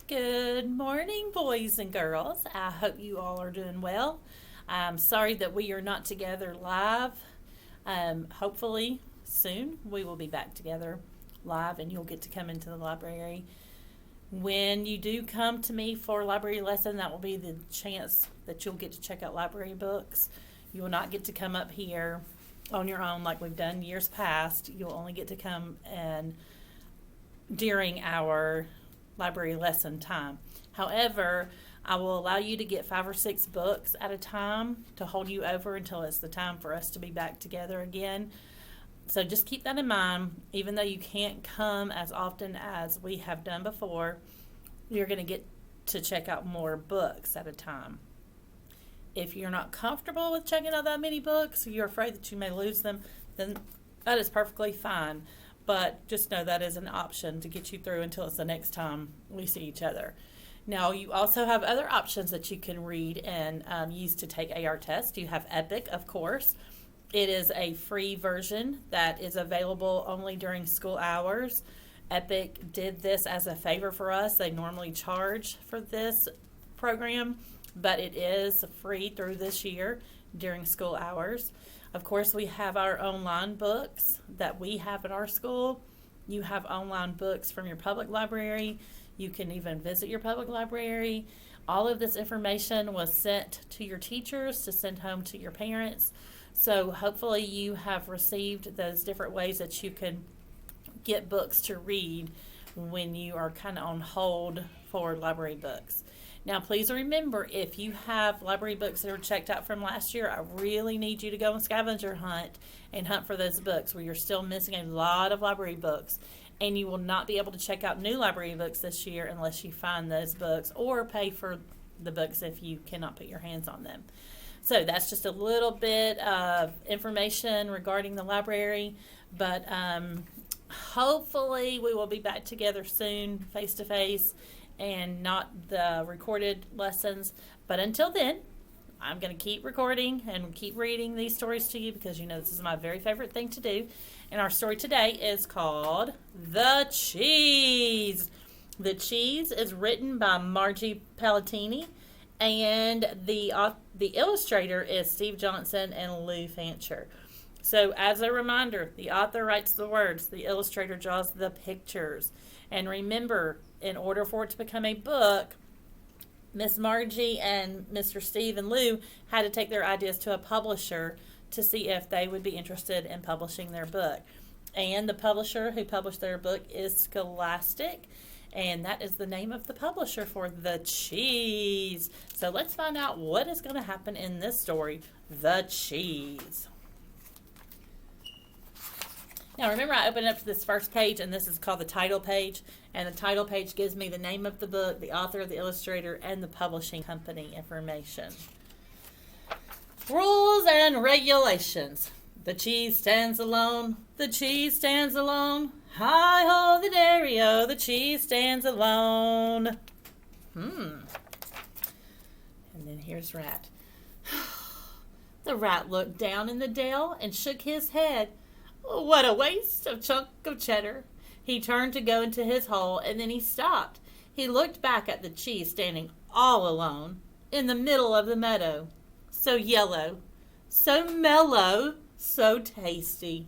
Good morning, boys and girls. I hope you all are doing well. I'm sorry that we are not together live. Hopefully, soon we will be back together live and you'll get to come into the library. When you do come to me for a library lesson, that will be the chance that you'll get to check out library books. You will not get to come up here on your own like we've done years past. You'll only get to come and during our library lesson time. However, I will allow you to get 5 or 6 books at a time to hold you over until it's the time for us to be back together again. So just keep that in mind. Even though you can't come as often as we have done before, you're going to get to check out more books at a time. If you're not comfortable with checking out that many books, you're afraid that you may lose them, then that is perfectly fine. But just know that is an option to get you through until it's the next time we see each other. Now, you also have other options that you can read and use to take AR tests. You have EPIC, of course. It is a free version that is available only during school hours. EPIC did this as a favor for us. They normally charge for this program, but it is free through this year during school hours. Of course, we have our online books that we have at our school. You have online books from your public library. You can even visit your public library. All of this information was sent to your teachers to send home to your parents. So hopefully you have received those different ways that you can get books to read when you are kind of on hold for library books. Now, please remember, if you have library books that are checked out from last year, I really need you to go on scavenger hunt and hunt for those books where you're still missing a lot of library books. And you will not be able to check out new library books this year unless you find those books or pay for the books if you cannot put your hands on them. So that's just a little bit of information regarding the library, but hopefully we will be back together soon, face-to-face, and not the recorded lessons. But until then, I'm going to keep recording and keep reading these stories to you because you know this is my very favorite thing to do. And our story today is called The Cheese. The Cheese is written by Margie Palatini, and the illustrator is Steve Johnson and Lou Fancher. So as a reminder, the author writes the words, the illustrator draws the pictures. And remember, in order for it to become a book, Miss Margie and Mr. Steve and Lou had to take their ideas to a publisher to see if they would be interested in publishing their book. And the publisher who published their book is Scholastic, and that is the name of the publisher for The Cheese. So let's find out what is going to happen in this story, The Cheese. Now remember, I opened up to this first page, and this is called the title page. And the title page gives me the name of the book, the author, the illustrator, and the publishing company information. Rules and regulations. The cheese stands alone. The cheese stands alone. Hi-ho the dairy-o, the cheese stands alone. And then here's Rat. The rat looked down in the dale and shook his head. What a waste of chunk of cheddar. He turned to go into his hole, and then he stopped. He looked back at the cheese standing all alone in the middle of the meadow. So yellow, so mellow, so tasty.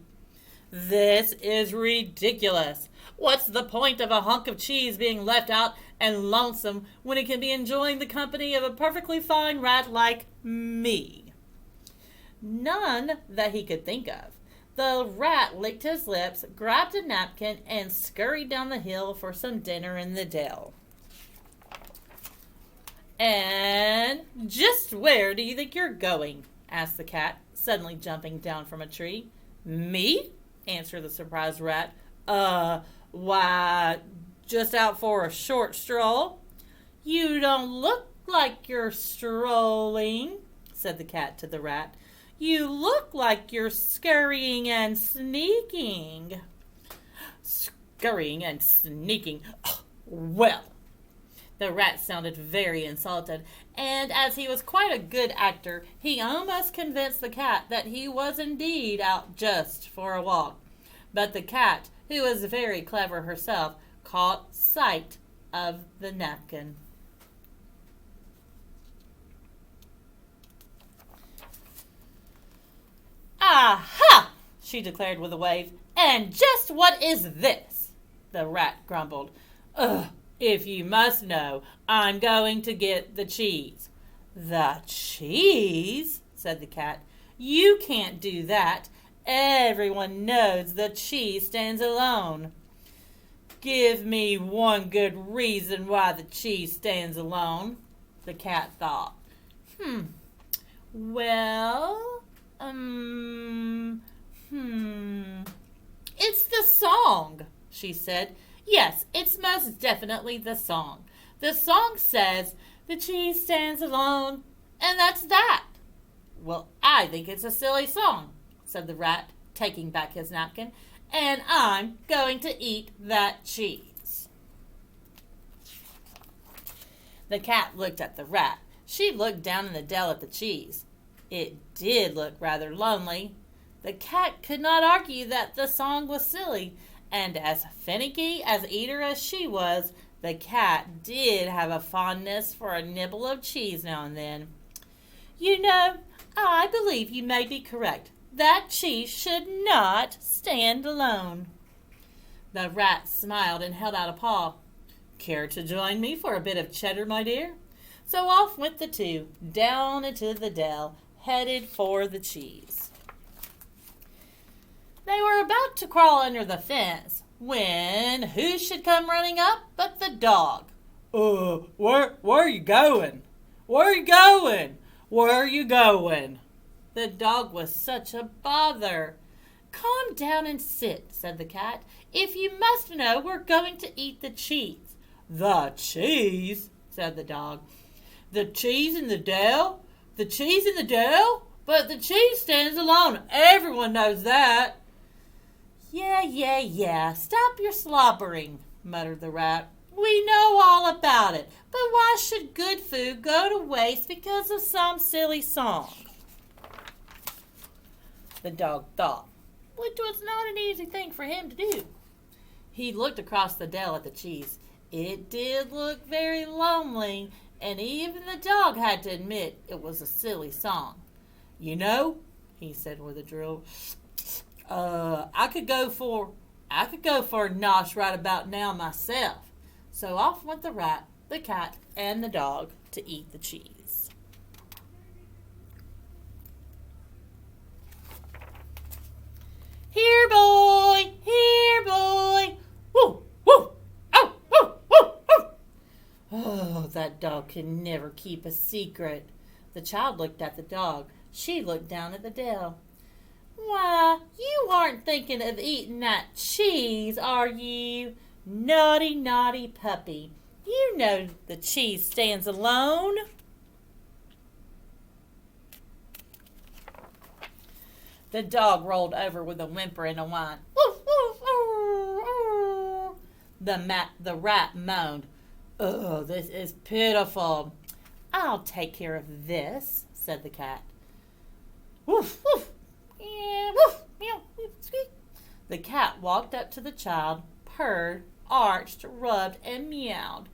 This is ridiculous. What's the point of a hunk of cheese being left out and lonesome when it can be enjoying the company of a perfectly fine rat like me? None that he could think of. The rat licked his lips, grabbed a napkin, and scurried down the hill for some dinner in the dell. And just where do you think you're going? Asked the cat, suddenly jumping down from a tree. Me? Answered the surprised rat. Why, just out for a short stroll. You don't look like you're strolling, said the cat to the rat. You look like you're scurrying and sneaking. Scurrying and sneaking. Well, the rat sounded very insulted, and as he was quite a good actor, he almost convinced the cat that he was indeed out just for a walk. But the cat, who was very clever herself, caught sight of the napkin. "Aha!" she declared with a wave. "And just what is this?" the rat grumbled. "Ugh, if you must know, I'm going to get the cheese." "The cheese?" said the cat. "You can't do that. Everyone knows the cheese stands alone." "Give me one good reason why the cheese stands alone," the cat thought. Well, It's the song," she said. "Yes, it's most definitely the song. The song says, 'The cheese stands alone,' and that's that." "Well, I think it's a silly song," said the rat, taking back his napkin, "and I'm going to eat that cheese." The cat looked at the rat. She looked down in the dell at the cheese. It did look rather lonely. The cat could not argue that the song was silly, and as finicky an eater as she was, the cat did have a fondness for a nibble of cheese now and then. "You know, I believe you may be correct. That cheese should not stand alone." The rat smiled and held out a paw. "Care to join me for a bit of cheddar, my dear?" So off went the two, down into the dell, headed for the cheese. They were about to crawl under the fence when who should come running up but the dog. Where are you going? Where are you going? Where are you going?" The dog was such a bother. "Calm down and sit," said the cat. "If you must know, we're going to eat the cheese." "The cheese?" said the dog. "The cheese in the dell? The cheese in the dell? But the cheese stands alone. Everyone knows that." Yeah. Stop your slobbering," muttered the rat. "We know all about it. But why should good food go to waste because of some silly song?" The dog thought, which was not an easy thing for him to do. He looked across the dell at the cheese. It did look very lonely, and even the dog had to admit it was a silly song. "You know," he said with a drool, I could go for a nosh right about now myself." So off went the rat, the cat, and the dog to eat the cheese. "Here, boy! Here, boy! Woo! Woo! Oh! Woo! Woo! Woo!" Oh, that dog could never keep a secret. The child looked at the dog. She looked down at the dell. "Why, you aren't thinking of eating that cheese, are you? Naughty, naughty puppy. You know the cheese stands alone." The dog rolled over with a whimper and a whine. "Woof, woof, ooh, ooh." The rat moaned. "Oh, this is pitiful." "I'll take care of this," said the cat. "Woof, woof. Yeah, woof, meow, woof, squeak." The cat walked up to the child, purred, arched, rubbed, and meowed.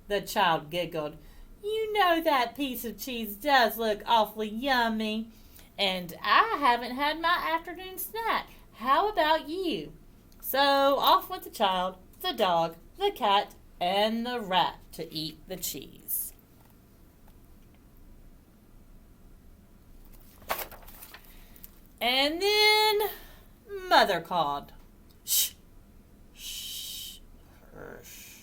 The child giggled. "You know that piece of cheese does look awfully yummy. And I haven't had my afternoon snack. How about you?" So off went the child, the dog, the cat, and the rat to eat the cheese. And then Mother called. "Shh, shh, shh.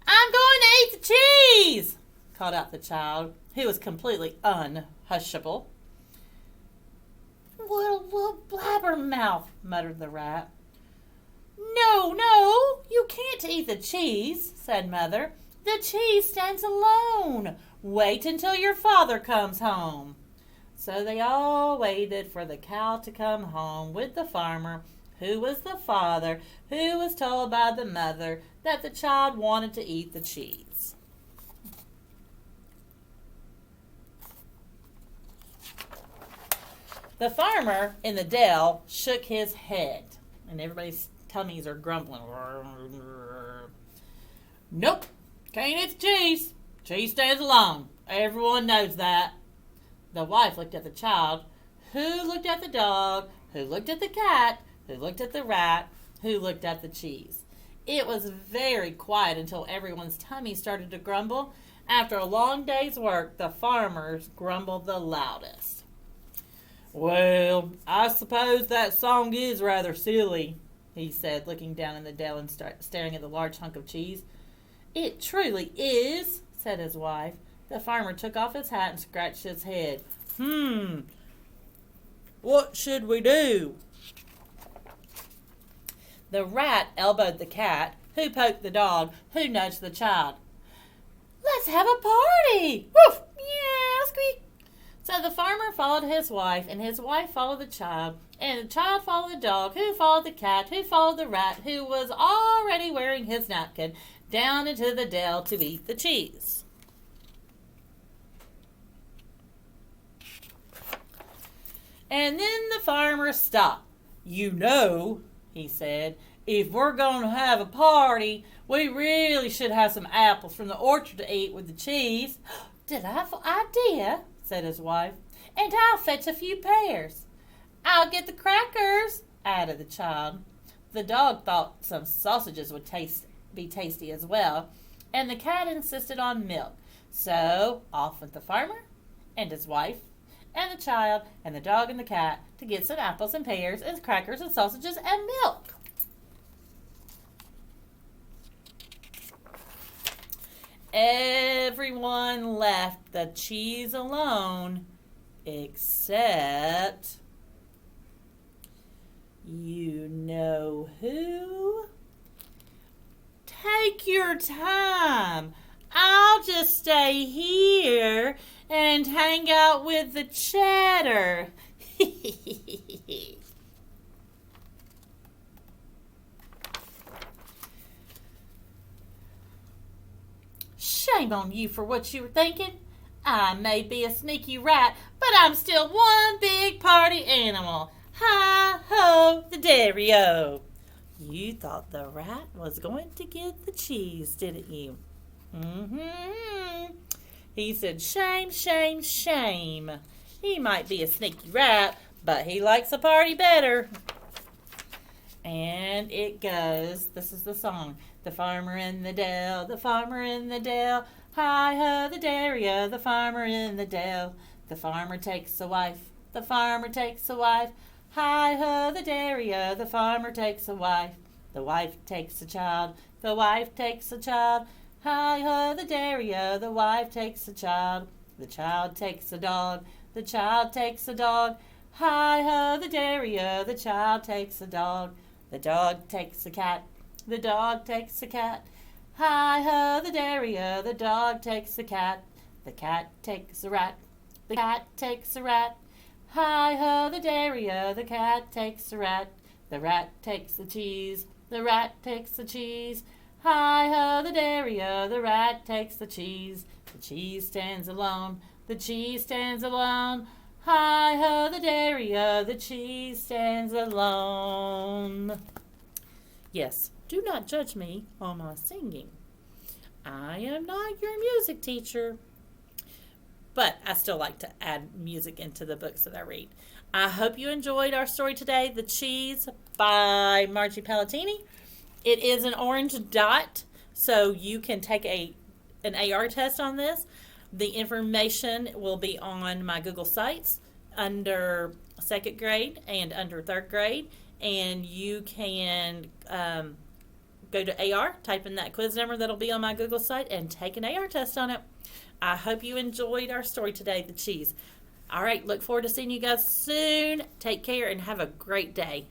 I'm going to eat the cheese," called out the child, who was completely unhushable. "What a little blabbermouth," muttered the rat. No, you can't eat the cheese," said Mother. "The cheese stands alone. Wait until your father comes home." So they all waited for the cow to come home with the farmer, who was the father, who was told by the mother that the child wanted to eat the cheese. The farmer in the dell shook his head, and everybody's tummies are grumbling. Nope, can't eat the cheese. Cheese stands alone. Everyone knows that. The wife looked at the child, who looked at the dog, who looked at the cat, who looked at the rat, who looked at the cheese. It was very quiet until everyone's tummy started to grumble. After a long day's work, the farmers grumbled the loudest. Well, I suppose that song is rather silly, he said, looking down in the dell and staring at the large hunk of cheese. It truly is, said his wife. The farmer took off his hat and scratched his head. What should we do? The rat elbowed the cat, who poked the dog, who nudged the child. Let's have a party! Woof! Meow! Squeak! So the farmer followed his wife, and his wife followed the child, and the child followed the dog, who followed the cat, who followed the rat, who was already wearing his napkin, down into the dell to eat the cheese. And then the farmer stopped. You know, he said, if we're going to have a party, we really should have some apples from the orchard to eat with the cheese. Delightful idea, said his wife, and I'll fetch a few pears. I'll get the crackers, added the child. The dog thought some sausages would be tasty as well, and the cat insisted on milk. So off went the farmer and his wife and the child and the dog and the cat to get some apples and pears and crackers and sausages and milk. Everyone left the cheese alone except you know who? Take your time. I'll just stay here and hang out with the cheddar. Shame on you for what you were thinking. I may be a sneaky rat, but I'm still one big party animal. Hi-ho, the dairy-o. You thought the rat was going to get the cheese, didn't you? He said, shame, shame, shame. He might be a sneaky rat, but he likes a party better. And it goes, this is the song. The farmer in the dell, the farmer in the dell. Hi-ho, the dairy-o, the farmer in the dell. The farmer takes a wife, the farmer takes a wife. Hi-ho, the dairy-o, the farmer takes a wife. The wife takes a child, the wife takes a child. Hi-ho, the dairy-o, the wife takes a child. The child takes a dog, the child takes a dog. Hi-ho, the dairy-o, the child takes a dog. The dog takes a cat, the dog takes a cat. Hi-ho, the dairy-o, the dog takes a cat. The cat takes a rat, the cat takes a rat. Hi-ho, the dairy-o, the cat takes a rat. The rat takes the cheese, the rat takes the cheese. Hi-ho, the dairy-o, the rat takes the cheese. The cheese stands alone, the cheese stands alone. Hi-ho, the dairy-o, the cheese stands alone. Yes, do not judge me on my singing. I am not your music teacher. But I still like to add music into the books that I read. I hope you enjoyed our story today, The Cheese by Margie Palatini. It is an orange dot, so you can take an AR test on this. The information will be on my Google Sites under 2nd grade and under 3rd grade. And you can go to AR, type in that quiz number that'll be on my Google site, and take an AR test on it. I hope you enjoyed our story today, The Cheese. All right, look forward to seeing you guys soon. Take care and have a great day.